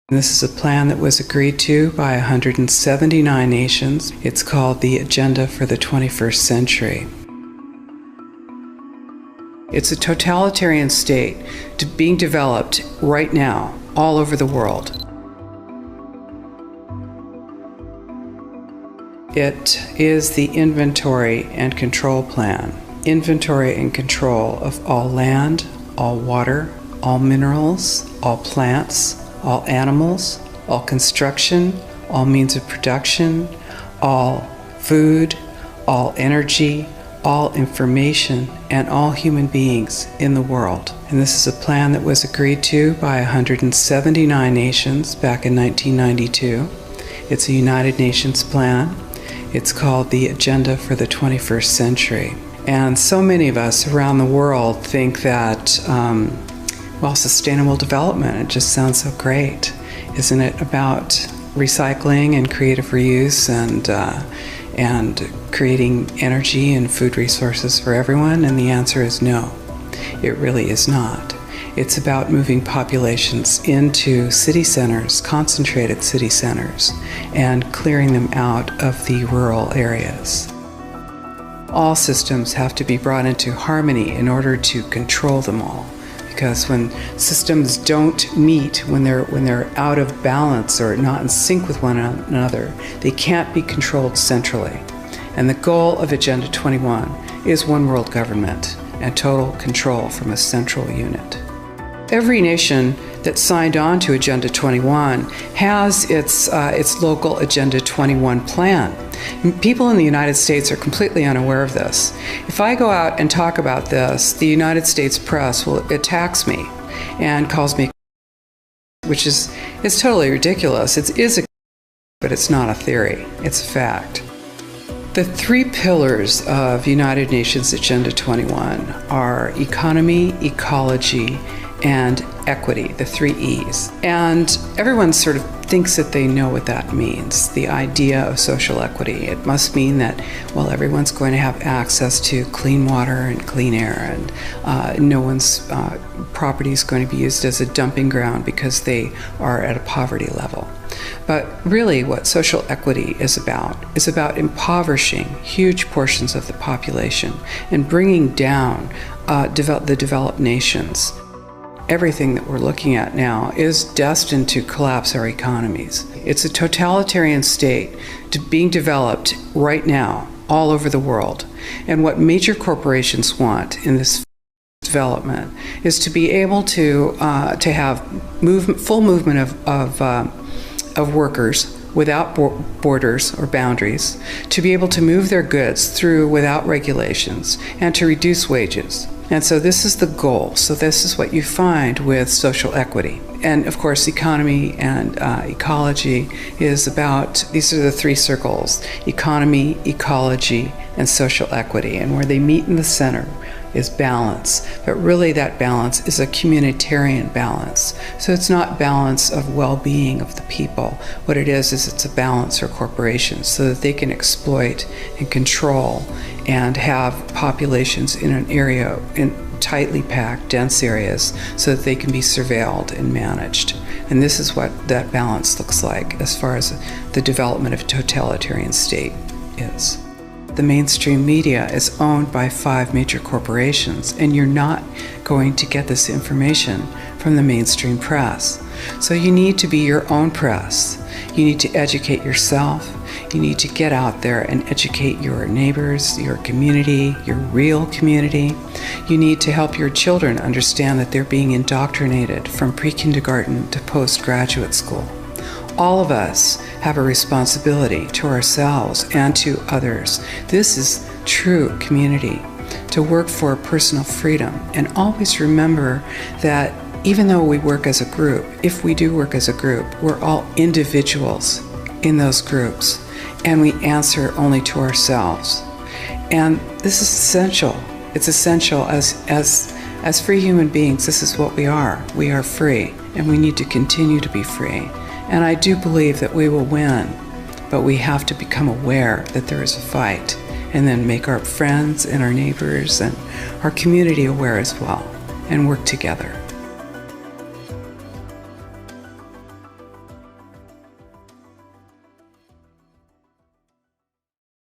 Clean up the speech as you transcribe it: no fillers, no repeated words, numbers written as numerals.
This is a plan that was agreed to by 179 nations. It's called the Agenda for the 21st Century. It's a totalitarian state being developed right now all over the world. It is the inventory and control plan. Inventory and control of all land, all water, all minerals, all plants, all animals, all construction, all means of production, all food, all energy, all information, and all human beings in the world. And this is a plan that was agreed to by 179 nations back in 1992. It's a United Nations plan. It's called the Agenda for the 21st Century. And so many of us around the world think that sustainable development, it just sounds so great. Isn't it about recycling and creative reuse and creating energy and food resources for everyone? And the answer is no, it really is not. It's about moving populations into city centers, concentrated city centers, and clearing them out of the rural areas. All systems have to be brought into harmony in order to control them all. Because when systems don't meet, when they're out of balance or not in sync with one another, they can't be controlled centrally. And the goal of Agenda 21 is one world government and total control from a central unit. Every nation that signed on to Agenda 21 has its local Agenda 21 plan. People in the United States are completely unaware of this. If I go out and talk about this, the United States press attacks me and calls me, which is totally ridiculous. It is but it's not a theory, it's a fact. The three pillars of United Nations Agenda 21 are economy, ecology, and equity, the 3 E's. And everyone sort of thinks that they know what that means, the idea of social equity. It must mean that, everyone's going to have access to clean water and clean air, and no one's property is going to be used as a dumping ground because they are at a poverty level. But really what social equity is about impoverishing huge portions of the population and bringing down the developed nations. Everything that we're looking at now is destined to collapse our economies. It's a totalitarian state being developed right now all over the world. And what major corporations want in this development is to be able to have full movement of workers without borders or boundaries, to be able to move their goods through without regulations, and to reduce wages. And so this is the goal. So this is what you find with social equity. And of course, economy and ecology is about, these are the 3 circles: economy, ecology, and social equity. And where they meet in the center is balance. But really that balance is a communitarian balance. So it's not balance of well-being of the people. What it is it's a balance for corporations so that they can exploit and control and have populations in an area, in tightly packed, dense areas, so that they can be surveilled and managed. And this is what that balance looks like as far as the development of a totalitarian state is. The mainstream media is owned by 5 major corporations, and you're not going to get this information from the mainstream press. So you need to be your own press. You need to educate yourself. You need to get out there and educate your neighbors, your community, your real community. You need to help your children understand that they're being indoctrinated from pre-kindergarten to postgraduate school. All of us have a responsibility to ourselves and to others. This is true community, to work for personal freedom. And always remember that even though we work as a group, if we do work as a group, we're all individuals in those groups, and we answer only to ourselves. And this is essential. It's essential as free human beings. This is what we are. We are free, and we need to continue to be free. And I do believe that we will win, but we have to become aware that there is a fight, and then make our friends and our neighbors and our community aware as well, and work together.